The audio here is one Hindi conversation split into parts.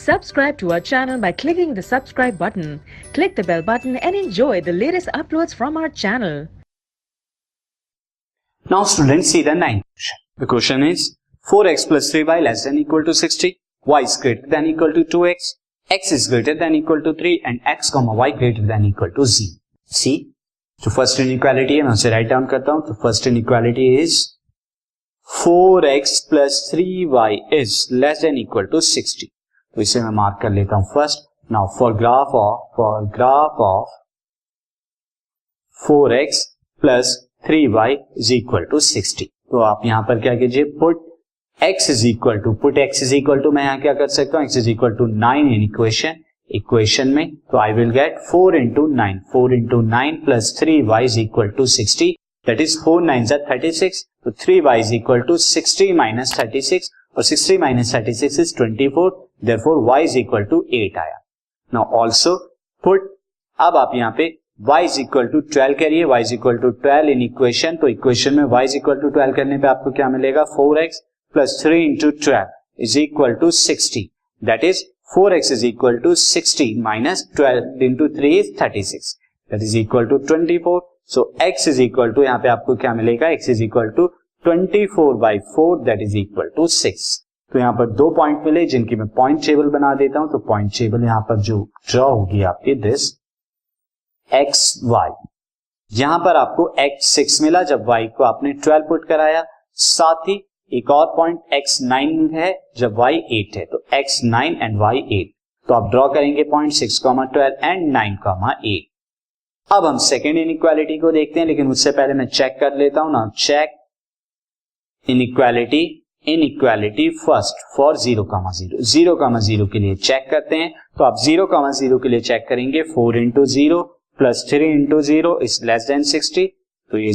Subscribe to our channel by clicking the subscribe button. Click the bell button and enjoy the latest uploads from our channel. Now students, see the ninth question. The question is 4x plus 3y less than equal to 60, y is greater than equal to 2x, x is greater than equal to 3 and x, y greater than equal to 0. See, जो फर्स्ट इनइक्वालिटी है मैं उसे राइट डाउन करता हूं. तो first inequality is 4x plus 3y is less than equal to 60. तो इसे मैं मार्क कर लेता हूं first. Now for graph of 4x plus 3y is equal to 60. तो आप यहां पर क्या कीजिए, put x is equal to मैं यहां क्या कर सकता हूं, x is equal to 9 in equation में. तो I will get 4 into 9 plus 3y is equal to 60. That is 4 9s are 36. तो 3y is equal to 60 minus 36 और 60 minus 36 is 24. Therefore y is equal to 8 आया. Now also put, अब आप यहाँ पे y is equal to 12 करिए, y is equal to 12 in equation. तो इक्वेशन में y is equal to 12 करने पे आपको क्या मिलेगा, 4x plus 3 into 12 is equal to 60. That is 4x is equal to 60 minus 12 into 3 is 36. That is equal to 24. So x is equal to, यहाँ पे आपको क्या मिलेगा, x is equal to 24 by 4 that is equal to 6. तो यहाँ पर दो पॉइंट मिले जिनकी मैं पॉइंट टेबल बना देता हूं. तो पॉइंट टेबल यहाँ पर जो ड्रॉ होगी आपकी दिस x y, यहां पर आपको x 6 मिला जब y को आपने 12 पुट कराया. साथ ही एक और पॉइंट x 9 है जब y 8 है. तो x 9 एंड y 8. तो आप ड्रॉ करेंगे पॉइंट 6, 12 एंड 9, 8. अब हम सेकेंड इनइक्वालिटी को देखते हैं, लेकिन उससे पहले मैं चेक कर लेता हूं ना. चेक इनइक्वालिटी फर्स्ट फॉर 0,0 के लिए चेक करते हैं. तो आप 0,0 के लिए चेक करेंगे. 4 into 0 plus 3 into 0 is less than 60. तो ये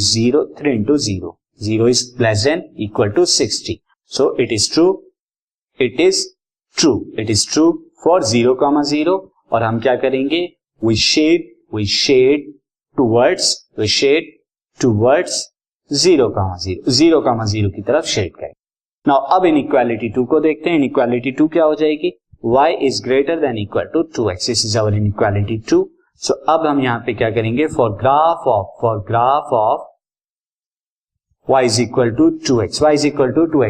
3 into 0 is less than equal to 60. So it is true for 0,0. और हम क्या करेंगे, we shade towards 0,0 की तरफ शेड करें. नाउ अब इनइक्वालिटी 2 को देखते हैं. इनइक्वालिटी 2 क्या हो जाएगी, y is greater than equal to 2x. This is our inequality 2. So अब हम यहां पे क्या करेंगे, for graph of y is equal to 2x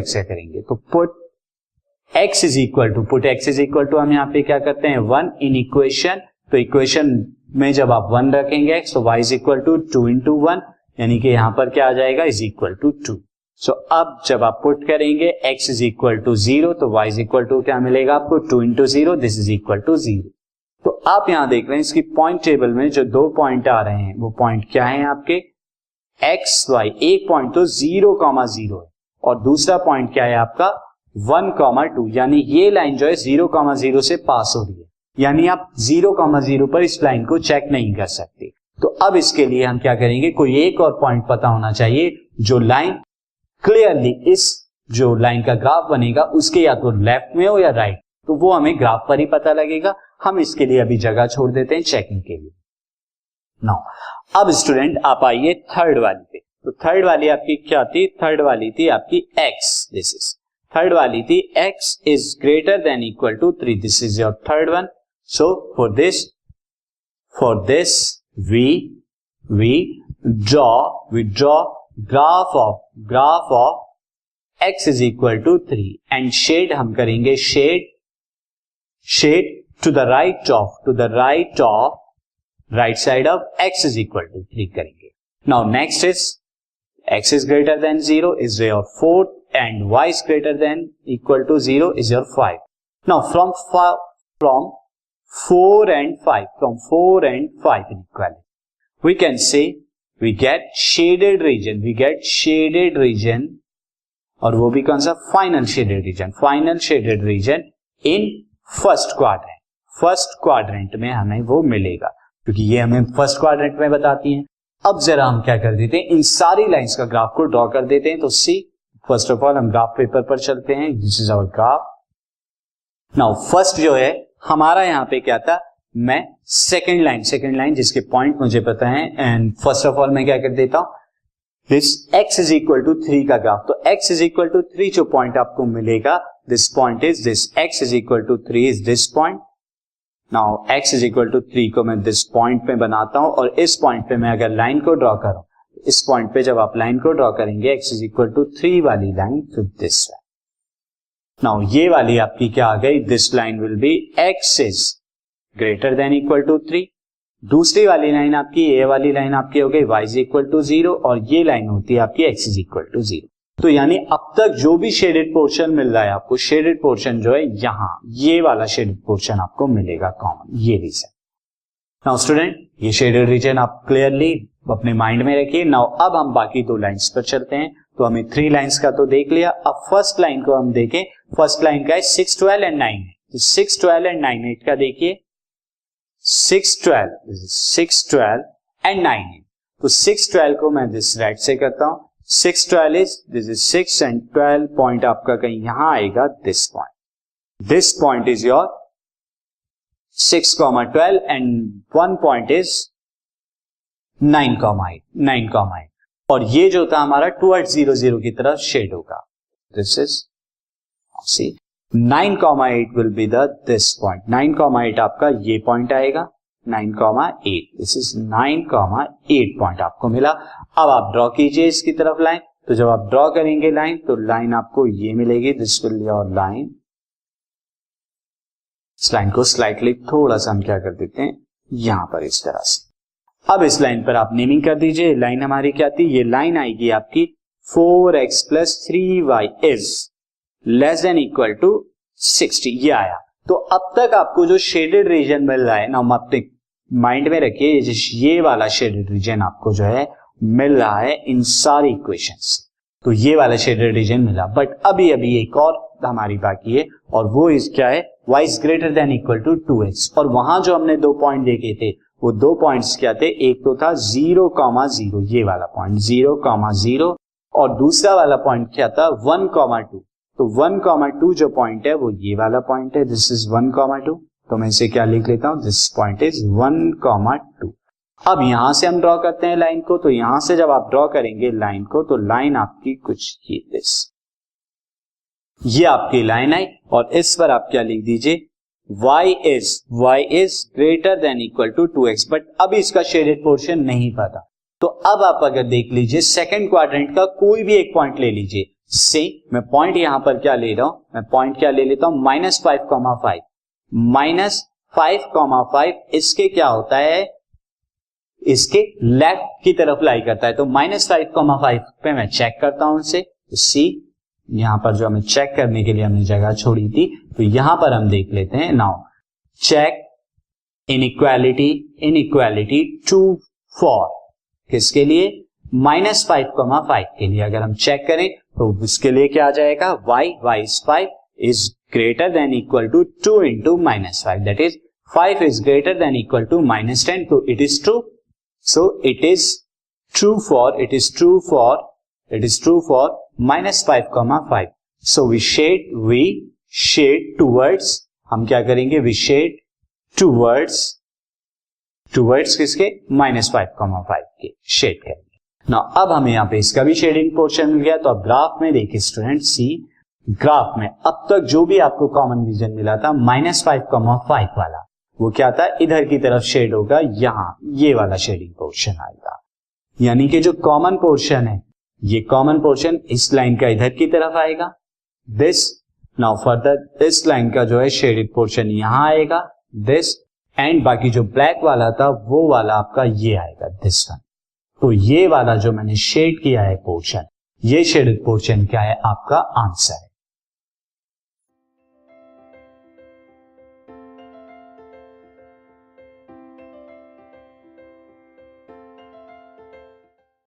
से करेंगे. तो put x is equal to हम यहां पे क्या करते हैं, 1 इन इक्वेशन. तो इक्वेशन में जब आप 1 रखेंगे x, तो y is equal to 2 into 1, यानी कि यहां पर क्या आ जाएगा, is equal to 2. सो अब जब आप पुट करेंगे x is equal to 0, तो y is equal to क्या मिलेगा आपको, 2 into 0, this is equal to 0. तो आप यहां देख रहे हैं इसकी पॉइंट टेबल में जो दो पॉइंट आ रहे हैं वो पॉइंट क्या है आपके, x y. एक पॉइंट तो 0,0 है और दूसरा पॉइंट क्या है आपका 1,2. यानी ये लाइन जो है 0,0 से पास हो रही है, यानी आप 0,0 पर इस लाइन को चेक नहीं कर सकते. तो अब इसके लिए हम क्या करेंगे, कोई एक और पॉइंट पता होना चाहिए जो लाइन क्लियरली इस जो लाइन का ग्राफ बनेगा उसके या तो लेफ्ट में हो या राइट. तो वो हमें ग्राफ पर ही पता लगेगा. हम इसके लिए अभी जगह छोड़ देते हैं चेकिंग के लिए. नाउ अब स्टूडेंट आप आइए थर्ड वाली पे. तो थर्ड वाली आपकी क्या थी, थर्ड वाली थी आपकी x. दिस इज थर्ड वाली थी x is greater than equal to 3. This is your third one. So for this we draw graph of x is equal to 3 and shade हम करेंगे shade to the right side of x is equal to 3 करेंगे. Now next is x is greater than 0 is your 4 and y is greater than equal to 0 is your 5. Now from 4 and 5 inequality we can say we get shaded region और वो भी कौन सा, final shaded region in first quadrant में हमें वो मिलेगा, क्योंकि ये हमें फर्स्ट क्वाड्रेंट में बताती हैं. अब जरा हम क्या कर देते हैं, इन सारी लाइंस का ग्राफ को ड्रॉ कर देते हैं. तो सी फर्स्ट ऑफ ऑल हम ग्राफ पेपर पर चलते हैं. This is our graph. Now first जो है हमारा यहाँ पे क्या था, मैं सेकेंड लाइन जिसके पॉइंट मुझे पता है, एंड फर्स्ट ऑफ ऑल मैं क्या कर देता हूं, this x is equal to 3 का ग्राफ, तो x इज इक्वल टू 3 जो पॉइंट आपको मिलेगा, this point is this, x is equal to 3 is this point. Now x is equal to 3 को मैं दिस पॉइंट पे बनाता हूं, और इस पॉइंट पे मैं अगर लाइन को ड्रॉ करूं, इस पॉइंट पे जब आप लाइन को ड्रॉ करेंगे, x इज इक्वल टू 3 वाली line to this line. Now ये वाली आपकी क्या आ गई, this line will be x is greater than equal to 3। दूसरी वाली लाइन आपकी, ये वाली लाइन आपकी हो गई y इज इक्वल टू 0, और ये लाइन होती है आपकी x इज इक्वल टू 0। तो यानी अब तक जो भी शेडेड पोर्शन मिल रहा है आपको, शेडेड पोर्शन जो है यहाँ, ये वाला शेडेड पोर्शन आपको मिलेगा कॉमन, ये रीजन। नाउ स्टूडेंट, ये शेडेड रीजन आप क्लियरली अपने माइंड में रखिए। नाउ अब हम बाकी 2 लाइंस पर चलते हैं। तो हमें 3 लाइंस का तो देख लिया, अब फर्स्ट लाइन को हम देखें। फर्स्ट लाइन का है 6, 12 एंड 9 है, तो 6, 12 एंड 9 8 का देखिए, 6, 12 एंड 9 है। तो 6, 12 को मैं दिस राइट से करता हूं, 6, 12 is this is 6 and 12 point आपका कहीं यहां आएगा, this point is your 6, 12 and 1 point is 9, 8, और ये जो था हमारा टुवर्ड्स 0, 0 की तरफ शेड होगा। This is C 9, 8 will be this point, 9, 8 आपका ये पॉइंट आएगा, 9, 8, दिस इज 9, 8 पॉइंट आपको मिला। अब आप ड्रॉ कीजिए इसकी तरफ लाइन। तो जब आप ड्रॉ करेंगे लाइन, तो लाइन आपको ये मिलेगी, this will be your line. इस लाइन को स्लाइटली थोड़ा सा हम क्या कर देते हैं, यहां पर इस तरह से। अब इस लाइन पर आप नेमिंग कर दीजिए। लाइन हमारी क्या थी, ये लाइन आएगी आपकी 4x plus 3y is less than equal to 60, ये आया। तो अब तक आपको जो शेडेड रीजन मिल रहा है ना, हम अपने माइंड में रखिए, ये वाला शेडेड रीजन आपको जो है मिल रहा है इन सारी इक्वेशंस। तो ये वाला शेडेड रीजन मिला, बट अभी एक और हमारी बाकी है, और वो इस क्या है, y is greater than equal to 2x। और वहां जो हमने 2 पॉइंट देखे थे, वो 2 पॉइंट्स क्या थे, एक तो था 0, 0, ये वाला पॉइंट 0, 0, और दूसरा वाला पॉइंट क्या था 1, 2। तो 1, 2 जो पॉइंट है वो ये वाला पॉइंट है, दिस इज 1, 2। तो मैं इसे क्या लिख लेता हूं, दिस पॉइंट इज 1, 2। अब यहां से हम ड्रॉ करते हैं लाइन को। तो यहां से जब आप ड्रॉ करेंगे लाइन को, तो लाइन आपकी कुछ ये आपकी लाइन आई, और इस पर आप क्या लिख दीजिए, y is greater than equal to 2x। But अभी इसका शेडेड पोर्शन नहीं पता, तो अब आप अगर देख लीजिए सेकंड क्वाड्रेंट का कोई भी एक पॉइंट ले लीजिए। से मैं पॉइंट यहां पर क्या ले रहा हूं, मैं पॉइंट क्या ले लेता हूं, -5, -5 इसके क्या होता है, इसके लेफ्ट की तरफ लाई करता है। तो -5, पे मैं चेक करता हूं इसे, सी यहां पर जो हमें चेक करने के लिए हमने जगह छोड़ी थी, तो यहां पर हम देख लेते हैं। नाउ चेक इनइक्वालिटी 2, 4 किसके लिए, -5, के लिए। अगर हम चेक करें तो इसके लिए क्या आ जाएगा, y is 5 is greater than equal to 2 into -5, that is 5 is greater than equal to -10। तो it is true, so it is true for -5, so we shade towards, हम क्या करेंगे, वी शेड टूवर्ड्स किसके, -5, के शेड करेंगे। ना अब हमें यहाँ पे इसका भी शेडिंग पोर्शन मिल गया। तो अब ग्राफ में देखिए स्टूडेंट, सी ग्राफ में अब तक जो भी आपको कॉमन रीजन मिला था -5, वाला, वो क्या था, इधर की तरफ शेड होगा, यहां ये वाला शेडिंग पोर्शन आएगा। यानी कि जो कॉमन पोर्शन है, ये कॉमन पोर्शन इस लाइन का इधर की तरफ आएगा, दिस। नाउ फर्दर इस लाइन का जो है शेडेड पोर्शन यहां आएगा, दिस, एंड बाकी जो ब्लैक वाला था वो वाला आपका ये आएगा, दिस वन। तो ये वाला जो मैंने शेड किया है पोर्शन, ये शेडेड पोर्शन क्या है, आपका आंसर है।